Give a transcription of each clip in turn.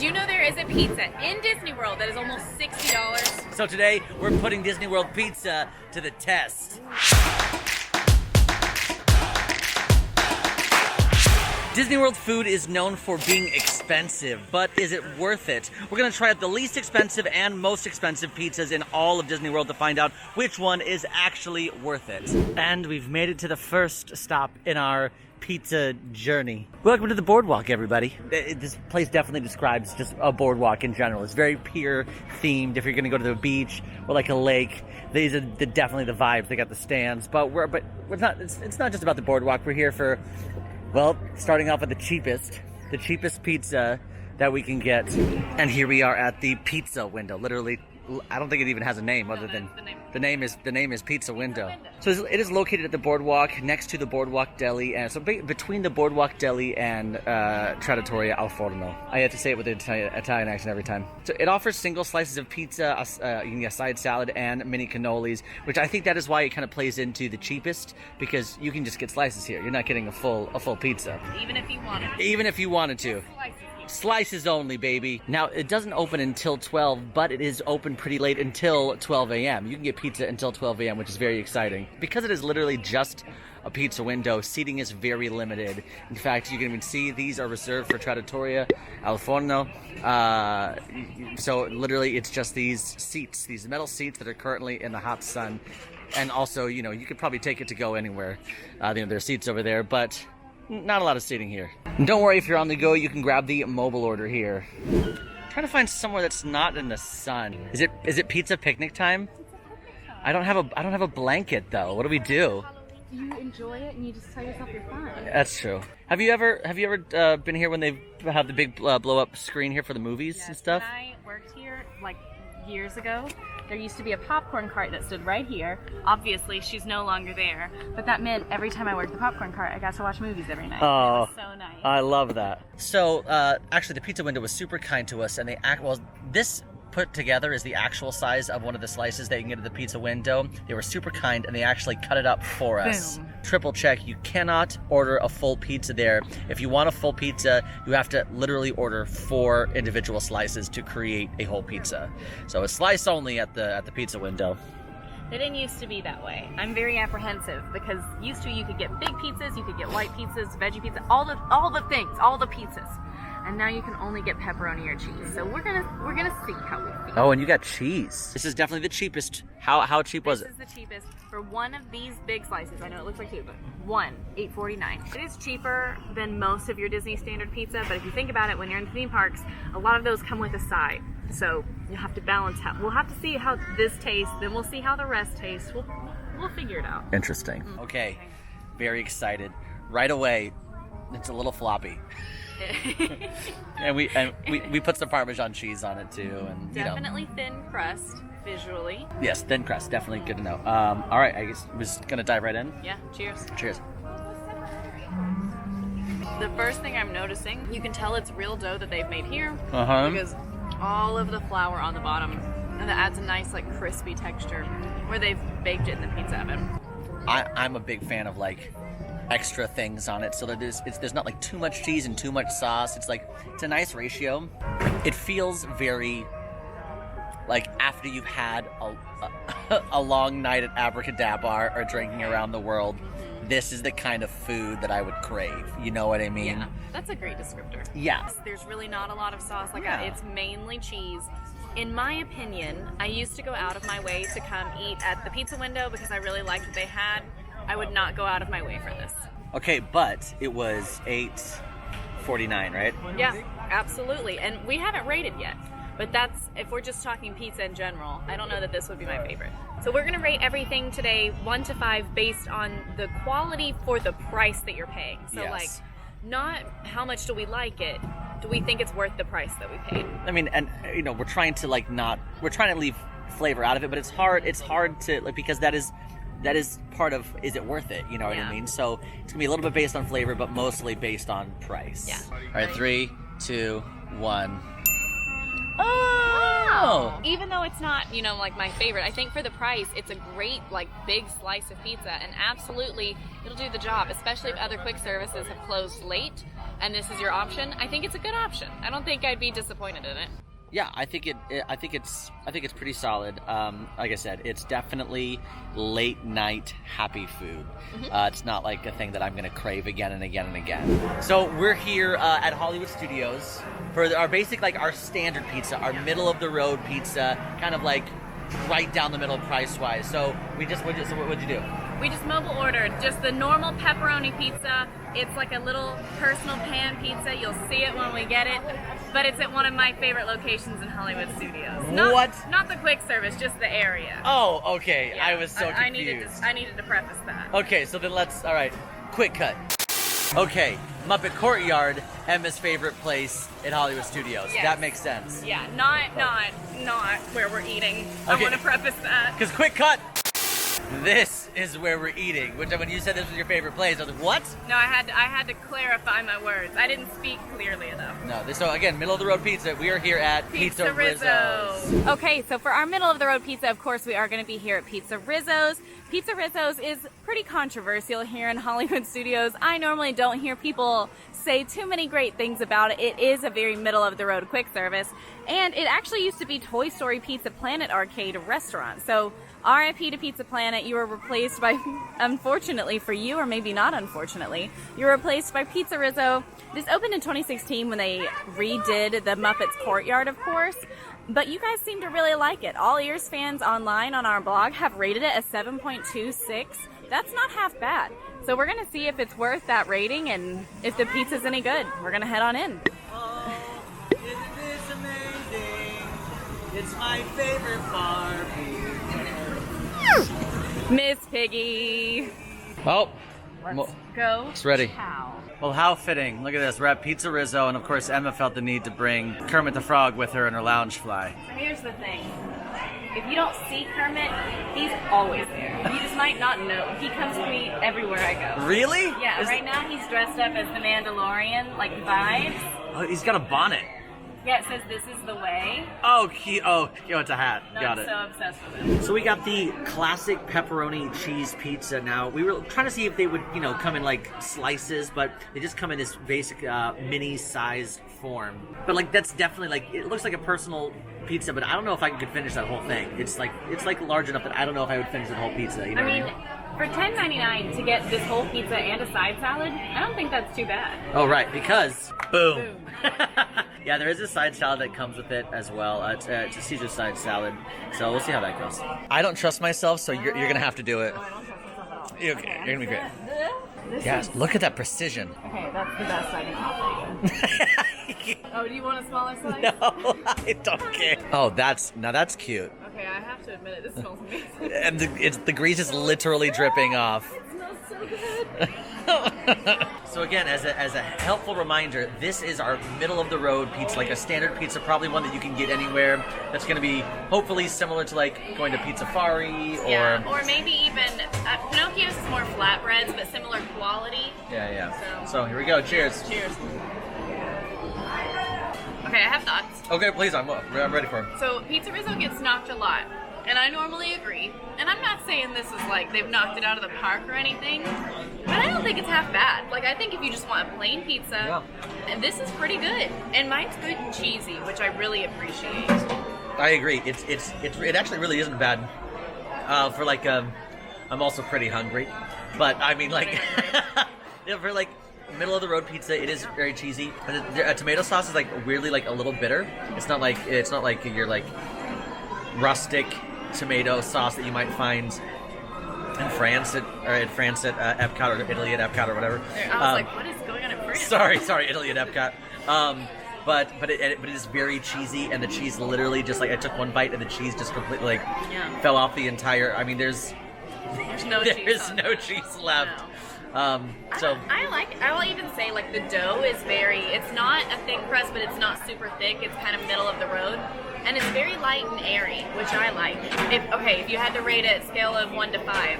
Did you know there is a pizza in Disney World that is almost $60? So today, we're putting Disney World pizza to the test. Disney World food is known for being expensive, but is it worth it? We're gonna try out the least expensive and most expensive pizzas in all of Disney World to find out which one is actually worth it. And we've made it to the first stop in our pizza journey. Welcome to the boardwalk, everybody. This place definitely describes just a boardwalk in general. It's very pier themed. If you're gonna go to the beach or like a lake, these are definitely the vibes. They got the stands, but it's not just about the boardwalk. We're here for, well, starting off with the cheapest pizza that we can get. And here we are at the pizza window. Literally, I don't think it even has a name other than the name is Pizza Window. So it is located at the boardwalk, next to the Boardwalk Deli, and so between the Boardwalk Deli and Trattoria Al Forno. I have to say it with an Italian accent every time. So it offers single slices of pizza, you can get a side salad, and mini cannolis, which I think that is why it kind of plays into the cheapest, because you can just get slices here. You're not getting a full pizza. Even if you wanted to. Even if you wanted to. Slices only, baby. Now, it doesn't open until 12, but it is open pretty late until 12 a.m. You can get pizza until 12 a.m., which is very exciting. Because it is literally just a pizza window, seating is very limited. In fact, you can even see these are reserved for Trattoria Al Forno. So literally, it's just these seats, these metal seats that are currently in the hot sun. And also, you know, you could probably take it to go anywhere. There are seats over there, but not a lot of seating here. And don't worry, if you're on the go, you can grab the mobile order here. Trying to find somewhere that's not in the sun. Is it pizza picnic time? I don't have a blanket though. What do we do? You enjoy it and you just tell yourself you're fine. That's true. Have you ever been here when they have the big blow up screen here for the movies and stuff? When I worked here like years ago, there used to be a popcorn cart that stood right here. Obviously, she's no longer there, but that meant every time I worked the popcorn cart, I got to watch movies every night. Oh, it was so nice. I love that. So, actually, the pizza window was super kind to us, and this put together is the actual size of one of the slices that you can get at the pizza window. They were super kind, and they actually cut it up for us. Boom. Triple check, you cannot order a full pizza there. If you want a full pizza, you have to literally order 4 individual slices to create a whole pizza. So a slice only at the pizza window. It didn't used to be that way. I'm very apprehensive because used to you could get big pizzas, you could get white pizzas, veggie pizza, all the things, all the pizzas. And now you can only get pepperoni or cheese. So we're gonna see how we feel. Oh, and you got cheese. This is definitely the cheapest. How cheap was it? This is the cheapest for one of these big slices. I know it looks like two, but one, $8.49. It is cheaper than most of your Disney standard pizza, but if you think about it, when you're in theme parks, a lot of those come with a side. So you have to balance how. We'll have to see how this tastes, then we'll see how the rest tastes. We'll figure it out. Interesting. Okay, very excited. Right away, it's a little floppy. and we put some Parmesan cheese on it too, and definitely thin crust visually. Yes, thin crust, definitely good to know. All right, I guess we're just gonna dive right in. Yeah, cheers. Cheers. The first thing I'm noticing, you can tell it's real dough that they've made here because all of the flour on the bottom, and that adds a nice like crispy texture where they've baked it in the pizza oven. I'm a big fan of like extra things on it, so that there's not like too much cheese and too much sauce. It's a nice ratio. It feels very like after you've had a long night at Abracadabra or drinking around the world, this is the kind of food that I would crave. You know what I mean? Yeah, that's a great descriptor. Yeah. There's really not a lot of sauce like that. It's mainly cheese. In my opinion, I used to go out of my way to come eat at the pizza window because I really liked what they had. I would not go out of my way for this. Okay, but it was $8.49, right? Yeah, absolutely. And we haven't rated yet. But that's, if we're just talking pizza in general, I don't know that this would be my favorite. So we're going to rate everything today 1 to 5 based on the quality for the price that you're paying. So like, not how much do we like it, do we think it's worth the price that we paid? I mean, and we're trying to we're trying to leave flavor out of it, but it's hard to, like, because that is part of, is it worth it? You know what I mean? So it's gonna be a little bit based on flavor, but mostly based on price. Yeah. All right, 3, 2, 1. No. Even though it's not, like my favorite, I think for the price, it's a great, like, big slice of pizza, and absolutely, it'll do the job, especially if other quick services have closed late, and this is your option. I think it's a good option. I don't think I'd be disappointed in it. Yeah, I think it's pretty solid. Like I said, it's definitely late night happy food. It's not like a thing that I'm gonna crave again and again and again. So we're here at Hollywood Studios for our basic, like our standard pizza, our middle of the road pizza, kind of like right down the middle price wise. So what'd you do? We just mobile ordered just the normal pepperoni pizza. It's like a little personal pan pizza. You'll see it when we get it. But it's at one of my favorite locations in Hollywood Studios. Not the quick service, just the area. Oh, okay. Yeah, I was so confused. I needed to preface that. Okay, so then all right, quick cut. Okay, Muppet Courtyard, Emma's favorite place in Hollywood Studios. Yes. That makes sense. Yeah, not where we're eating. Okay. I want to preface that. Because quick cut. This is where we're eating. Which when you said this was your favorite place, I was like, what? No, I had to clarify my words. I didn't speak clearly enough. No, so again, middle of the road pizza. We are here at Pizza Rizzo's. Okay, so for our middle of the road pizza, of course, we are going to be here at Pizza Rizzo's. Pizza Rizzo's is pretty controversial here in Hollywood Studios. I normally don't hear people say too many great things about it. It is a very middle of the road quick service, and it actually used to be Toy Story Pizza Planet arcade restaurant. So RIP to Pizza Planet, you were replaced by, unfortunately for you, or maybe not unfortunately, you were replaced by Pizza Rizzo. This opened in 2016 when they redid the Muppets Courtyard, of course, but you guys seem to really like it. AllEars fans online on our blog have rated it a 7.26. That's not half bad. So we're going to see if it's worth that rating and if the pizza's any good. We're going to head on in. Oh, isn't this amazing? It's my favorite Barbie. Miss Piggy. Oh, Let's go. It's ready. Chow. Well, how fitting. Look at this. We're at Pizza Rizzo, and of course Emma felt the need to bring Kermit the Frog with her in her lounge fly. So here's the thing. If you don't see Kermit, he's always there. You just might not know. He comes with me everywhere I go. Really? Yeah, right now he's dressed up as the Mandalorian, like vibes. Oh, he's got a bonnet. Yeah, it says this is the way. Oh, it's a hat. No, got I'm it. so obsessed with it. So we got the classic pepperoni cheese pizza now. We were trying to see if they would, come in like slices, but they just come in this basic mini-sized form. But like that's definitely like it looks like a personal pizza, but I don't know if I could finish that whole thing. It's like large enough that I don't know if I would finish that whole pizza. You know what I mean? For $10.99 to get this whole pizza and a side salad, I don't think that's too bad. Oh right, because boom. Boom. Yeah, there is a side salad that comes with it as well. It's a Caesar side salad, so we'll see how that goes. I don't trust myself, so you're gonna have to do it. Okay, you're gonna be great. Yes, look at that precision. Okay, that's the best I can offer you. Oh, do you want a smaller slice? No, I don't care. Oh, that's cute. Okay, I have to admit it. This smells amazing. And the grease is literally dripping off. It smells so good. So again, as a helpful reminder, this is our middle of the road pizza, like a standard pizza, probably one that you can get anywhere. That's going to be hopefully similar to like going to Pizzafari or or maybe even Pinocchio's is more flatbreads, but similar quality. Yeah. So here we go. Cheers. Cheers. Okay, I have thoughts. Okay, please. I'm ready for them. So Pizza Rizzo gets knocked a lot, and I normally agree. And I'm not saying this is like they've knocked it out of the park or anything, but I don't think it's half bad. Like I think if you just want a plain pizza, and this is pretty good. And mine's good and cheesy, which I really appreciate. I agree. It actually really isn't bad. For like I'm also pretty hungry, but I mean like for like middle of the road pizza, it is very cheesy. But tomato sauce is like weirdly like a little bitter. It's not like your like rustic tomato sauce that you might find in France at Epcot or Italy at Epcot or whatever. I was like, what is going on in France? Sorry, Italy at Epcot. But it is very cheesy, and the cheese literally just like I took one bite and the cheese just completely like fell off the entire. I mean, there's no cheese left. No. So I like it. I will even say like the dough is it's not a thick crust, but it's not super thick. It's kind of middle of the road, and it's very light and airy, which I like. If you had to rate it scale of 1 to 5,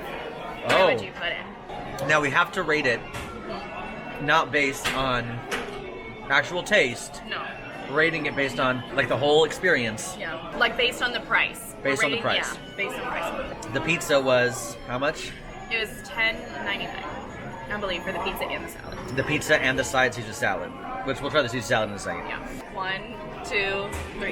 where would you put it? Now we have to rate it not based on actual taste. No. rating it based on like the whole experience. Yeah, like based on the price. Based on the price. Yeah, based on price. The pizza was how much? It was $10.99, I believe, for the pizza and the salad. The pizza and the side Caesar salad, which we'll try the Caesar salad in a second. Yeah. 1, 2, 3.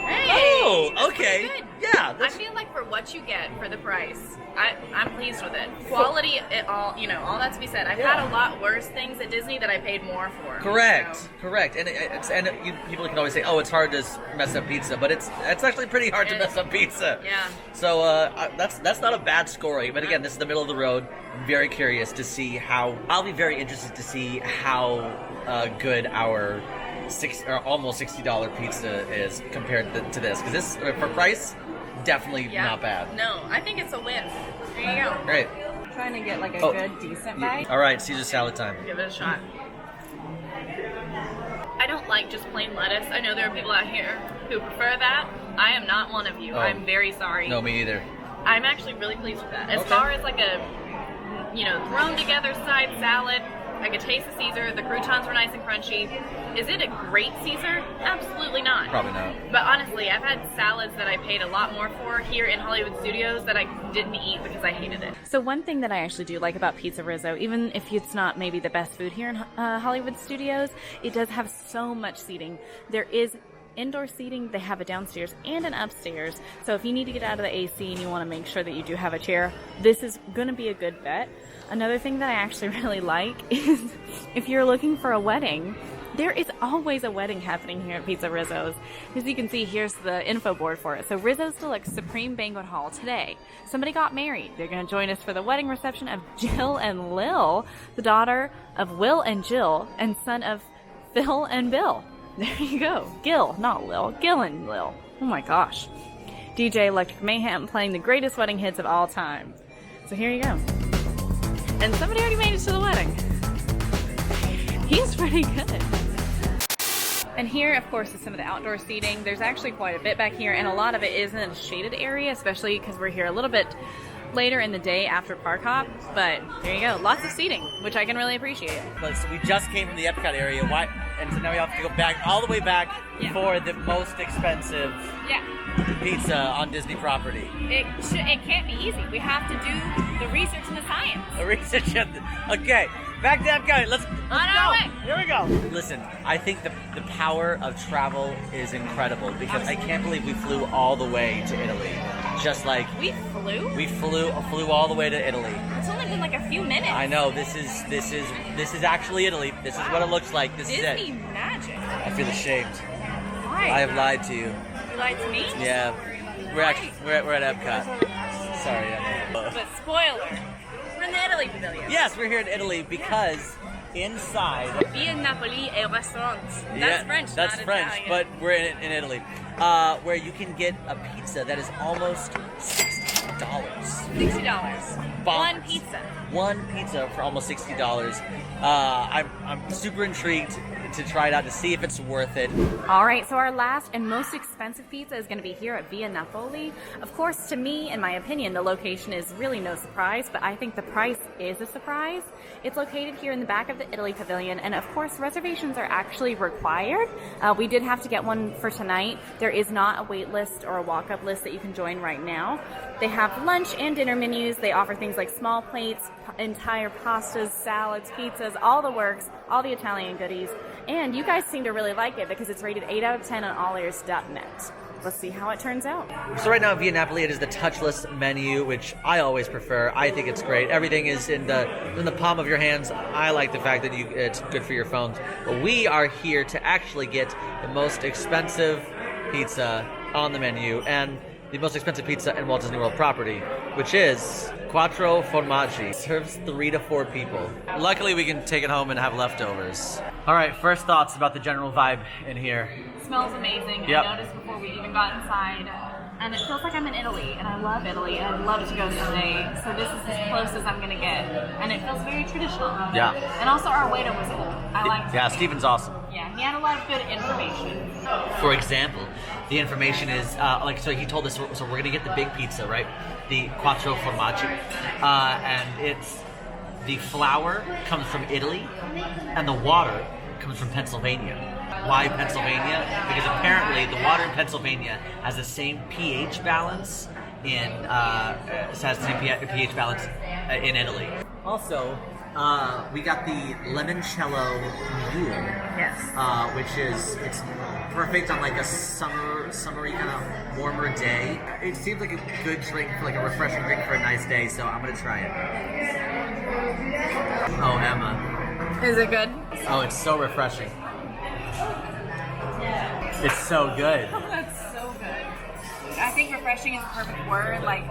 Hey! Oh, okay. That's good. Yeah. I feel like for what you get for the price, I'm pleased with it. Quality, all that to be said. I've had a lot worse things at Disney that I paid more for. Correct, so. correct. And people can always say, "Oh, it's hard to mess up pizza," but it's actually pretty hard to mess up pizza. Yeah. So that's not a bad scoring. But again, this is the middle of the road. I'm very curious to see how. I'll be very interested to see how good our almost $60 pizza is compared to this, because this for price, definitely not bad. No, I think it's a win. There you go. Great. I'm trying to get like a good, decent bite. All right, Caesar salad time. Give it a shot. I don't like just plain lettuce. I know there are people out here who prefer that. I am not one of you. Oh. I'm very sorry. No, me either. I'm actually really pleased with that. As Okay. far as like a, thrown together side salad, I could taste the Caesar. The croutons were nice and crunchy. Is it a great Caesar? Absolutely not. Probably not. But honestly, I've had salads that I paid a lot more for here in Hollywood Studios that I didn't eat because I hated it. So one thing that I actually do like about Pizza Rizzo, even if it's not maybe the best food here in Hollywood Studios, it does have so much seating. There is indoor seating. They have a downstairs and an upstairs. So if you need to get out of the AC and you want to make sure that you do have a chair, this is going to be a good bet. Another thing that I actually really like is if you're looking for a wedding, there is always a wedding happening here at Pizza Rizzo's. As you can see, here's the info board for it. So Rizzo's Deluxe Supreme Banquet Hall today. Somebody got married. They're going to join us for the wedding reception of Jill and Lil, the daughter of Will and Jill, and son of Phil and Bill. There you go. Gil, not Lil. Gil and Lil. Oh my gosh. DJ Electric Mayhem playing the greatest wedding hits of all time. So here you go. And somebody already made it to the wedding. He's pretty good. And here, of course, is some of the outdoor seating. There's actually quite a bit back here, and a lot of it is in a shaded area, especially because we're here a little bit later in the day after Park Hop. But there you go. Lots of seating, which I can really appreciate. So we just came from the Epcot area. Why? And so now we have to go back all the way back for the most expensive pizza on Disney property. It can't be easy. We have to do the research and the science. The research. Okay, back to Epcot. Let's On our way. Here we go. Listen, I think the power of travel is incredible because I can't believe we flew all the way to Italy. Just like We flew? we flew all the way to Italy. It's only been like a few minutes. I know this is actually Italy. This is what it looks like. This Disney is it. magic. I feel ashamed. Why? I have lied to you. You lied to me? Yeah, we're at Epcot. Sorry. I know. But spoiler, we're in the Italy Pavilion. Yes, we're here in Italy because inside. Via Napoli e restaurant. That's Yeah, French, That's not French, Italian. but we're in Italy, where you can get a pizza that is almost $60. $60. One pizza. One pizza for almost $60. I'm super intrigued to try it out to see if it's worth it. All right, so our last and most expensive pizza is going to be here at Via Napoli. Of course, to me, in my opinion, the location is really no surprise, but I think the price is a surprise. It's located here in the back of the Italy Pavilion, and of course, reservations are actually required. We did have to get one for tonight. There is not a wait list or a walk-up list that you can join right now. They have lunch and dinner menus. They offer things like small plates, entire pastas, salads, pizzas, all the works, all the Italian goodies. And you guys seem to really like it because it's rated 8 out of 10 on AllEars.net. Let's see how it turns out. So right now at Via Napoli, it is the touchless menu, which I always prefer. I think it's great. Everything is in the palm of your hands. I like the fact that it's good for your phones. But we are here to actually get the most expensive pizza on the menu and the most expensive pizza in Walt Disney World property, which is Quattro Formaggi. It serves 3 to 4 people. Luckily, we can take it home and have leftovers. All right, first thoughts about the general vibe in here. It smells amazing. Yep. I noticed before we even got inside. And it feels like I'm in Italy, and I love Italy, and I'd love to go someday. So this is as close as I'm going to get. And it feels very traditional. Yeah. And also our waiter was cool. I liked Yeah, him. Steven's awesome. Yeah, he had a lot of good information. For example, the information is so he told us. So we're gonna get the big pizza, right? The Quattro Formaggi, and it's the flour comes from Italy, and the water comes from Pennsylvania. why Pennsylvania? Because apparently the water in Pennsylvania has the same pH balance in in Italy. Also, we got the limoncello mule. Yes. Which it's perfect on like a summery kind of warmer day. It seems like a good drink, like a refreshing drink for a nice day. So I'm gonna try it. Oh, Emma. Is it good? Oh, it's so refreshing. It's so good. That's so good. I think refreshing is the perfect word. Like,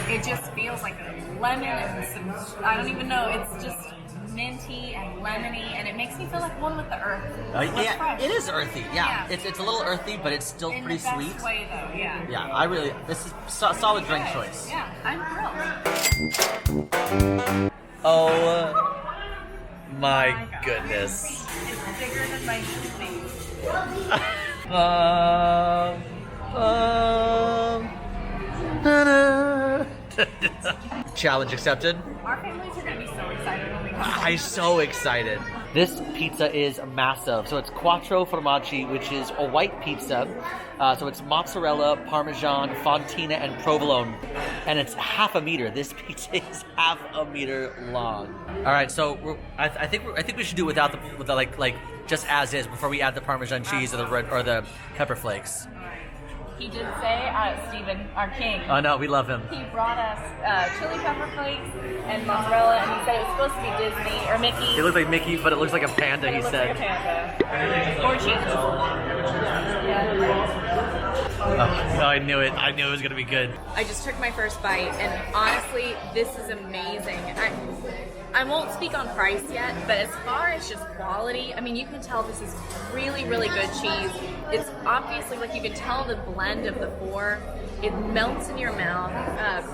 it just feels like lemon and some, I don't even know, it's just minty and lemony, and it makes me feel like one with the earth. Yeah, fresh. it is earthy. Yeah, Yeah. It's a little earthy, but it's still In pretty the best sweet. way, though, yeah. Yeah, this is solid drink Good. choice. Yeah, I'm thrilled. Oh my God. goodness. It's bigger than my face. Challenge accepted. Our families are going to be so excited when we come home. I'm so excited. This pizza is massive. So it's quattro formaggi, which is a white pizza. So it's mozzarella, parmesan, fontina, and provolone. And it's half a meter. This pizza is half a meter long. All right, so I think we should do it without the like just as is before we add the parmesan cheese or the pepper flakes. He did say, Stephen, our king, Oh no, we love him. he brought us chili pepper flakes and mozzarella, and he said it was supposed to be Disney or Mickey. It looks like Mickey, but it looks like a panda. but it He looks said. like a panda. Or cheese. Oh, I knew it. I knew it was gonna be good. I just took my first bite, and honestly, this is amazing. I won't speak on price yet, but as far as just quality, I mean, you can tell this is really, really good cheese. It's obviously, like, you can tell the blend of the four. It melts in your mouth.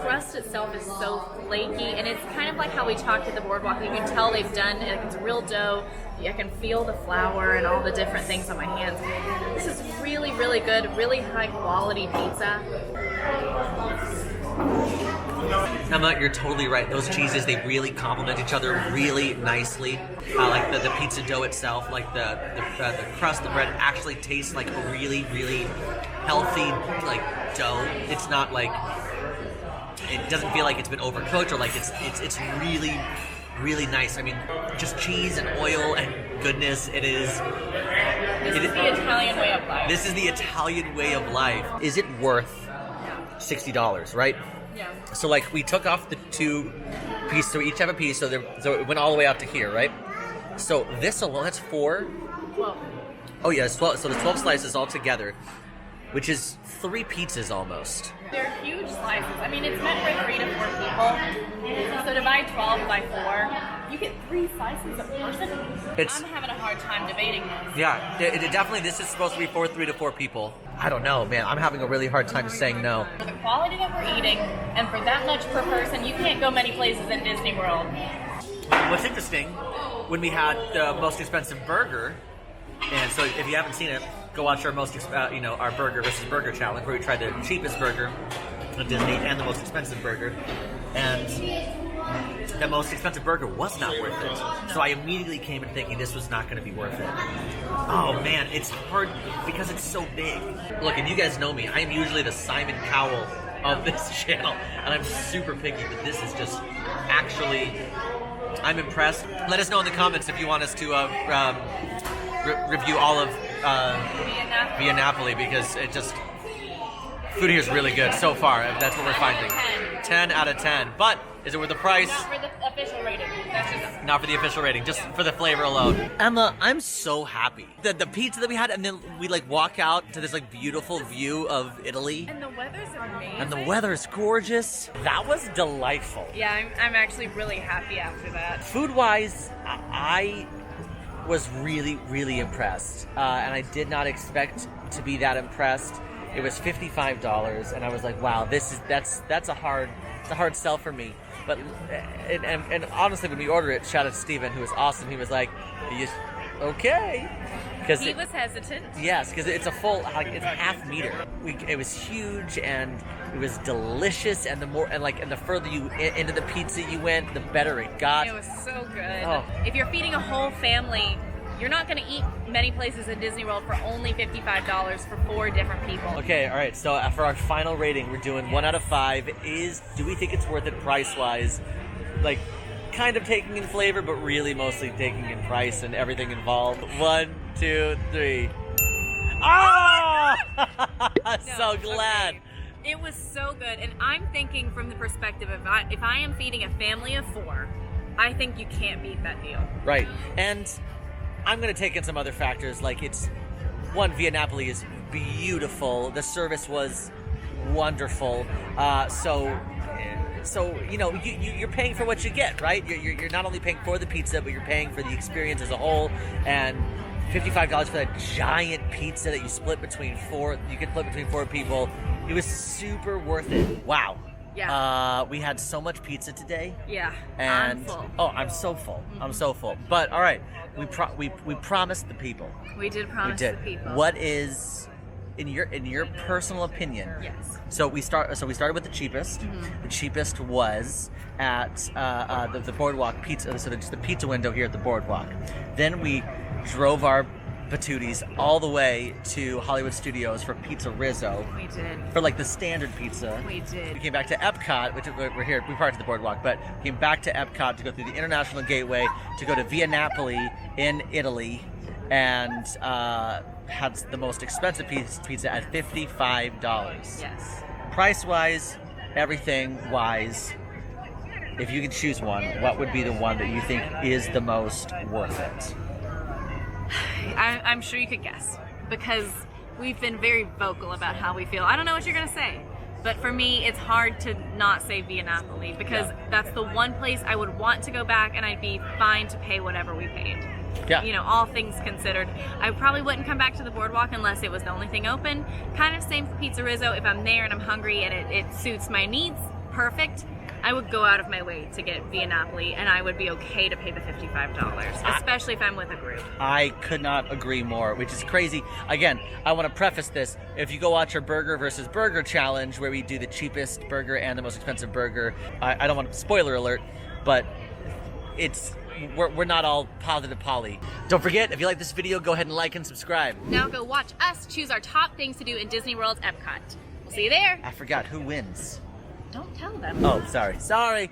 Crust itself is so flaky, and it's kind of like how we talked at the boardwalk. You can tell they've done it. It's real dough. I can feel the flour and all the different things on my hands. This is really, really good, really high quality pizza. Emma, you're totally right. Those cheeses, they really complement each other really nicely. Like the pizza dough itself, like the crust, the bread actually tastes like a really, really healthy like dough. It's not like, it doesn't feel like it's been overcooked or like it's really, really nice. I mean, just cheese and oil and goodness. This is the Italian way of life. This is the Italian way of life. Is it worth $60, right? Yeah. So like we took off the two pieces, so we each have a piece, so it went all the way out to here, right? So this alone, that's 4. Well, Oh yeah, it's 12. So there's 12 slices all together, which is 3 pizzas almost. they're huge slices. I mean, it's meant for 3 to 4 people. So divide 12 by 4. You get 3 slices a person. I'm having a hard time debating this. Yeah, it definitely. This is supposed to be for 3 to 4 people. I don't know, man. I'm having a really hard time saying no. For the quality that we're eating, and for that much per person, you can't go many places in Disney World. What's interesting, when we had the most expensive burger, and so if you haven't seen it, go watch our our burger versus burger challenge, where we tried the cheapest burger at Disney and the most expensive burger, and the most expensive burger was not worth it. So I immediately came in thinking this was not going to be worth it. Oh man, it's hard because it's so big. Look, and you guys know me, I am usually the Simon Cowell of this channel, and I'm super picky, but this is just actually, I'm impressed. Let us know in the comments if you want us to review all of Via Napoli, because it just, food here is really good so far. That's what we're finding. 10 out of 10. But is it worth the price? Not for the official rating. That's just Not for the official rating, just for the flavor alone. Emma, I'm so happy. The pizza that we had, and then we walk out to this beautiful view of Italy. And the weather's amazing. And the weather's gorgeous. That was delightful. Yeah, I'm actually really happy after that. Food-wise, I was really, really impressed. And I did not expect to be that impressed. It was $55, and I was like, wow, that's a hard sell for me. But and honestly, when we ordered it, shout out to Steven, who was awesome. He was like, okay. Because He was hesitant. yes, because it's a full, it's half meter. It was huge, and it was delicious. And the further you into the pizza you went, the better it got. It was so good. Oh. If you're feeding a whole family, you're not going to eat many places in Disney World for only $55 for 4 different people. Okay, all right. So for our final rating, we're doing 1 out of 5. Do we think it's worth it price-wise? Like, kind of taking in flavor, but really mostly taking in price and everything involved. 1, 2, 3. Oh! So glad. Okay. It was so good, and I'm thinking from the perspective of if I am feeding a family of 4, I think you can't beat that deal. Right, and I'm going to take in some other factors, like Via Napoli is beautiful. The service was wonderful. So you know, you're paying for what you get, right? You're not only paying for the pizza, but you're paying for the experience as a whole. And $55 for that giant pizza that you split between 4. You could split between 4 people. It was super worth it. Wow. Yeah. We had so much pizza today. Yeah. And I'm full. oh, I'm so full. Mm-hmm. I'm so full. But all right, we promised the people. We did promise We did. the people. What is in your personal opinion? Yes. So we started with the cheapest. Mm-hmm. The cheapest was at the Boardwalk Pizza. So just the pizza window here at the Boardwalk. Then we drove our patooties all the way to Hollywood Studios for Pizza Rizzo. We did. For like the standard pizza. We did. We came back to Epcot, which we're here. We parked at the Boardwalk, but came back to Epcot to go through the International Gateway to go to Via Napoli in Italy, and had the most expensive pizza at $55. Yes. Price-wise, everything-wise, if you could choose one, what would be the one that you think is the most worth it? I'm sure you could guess, because we've been very vocal about how we feel. I don't know what you're going to say, but for me, it's hard to not say Via Napoli, because that's the one place I would want to go back, and I'd be fine to pay whatever we paid. Yeah. You know, all things considered. I probably wouldn't come back to the Boardwalk unless it was the only thing open. Kind of same for Pizza Rizzo. If I'm there and I'm hungry and it suits my needs, perfect. I would go out of my way to get Via Napoli, and I would be okay to pay the $55, especially if I'm with a group. I could not agree more, which is crazy. Again, I want to preface this. If you go watch our burger versus burger challenge, where we do the cheapest burger and the most expensive burger, I don't want to, spoiler alert, but we're not all positive Polly. Don't forget, if you like this video, go ahead and like and subscribe. Now go watch us choose our top things to do in Disney World's Epcot. We'll see you there. I forgot who wins. Don't tell them. Oh, sorry.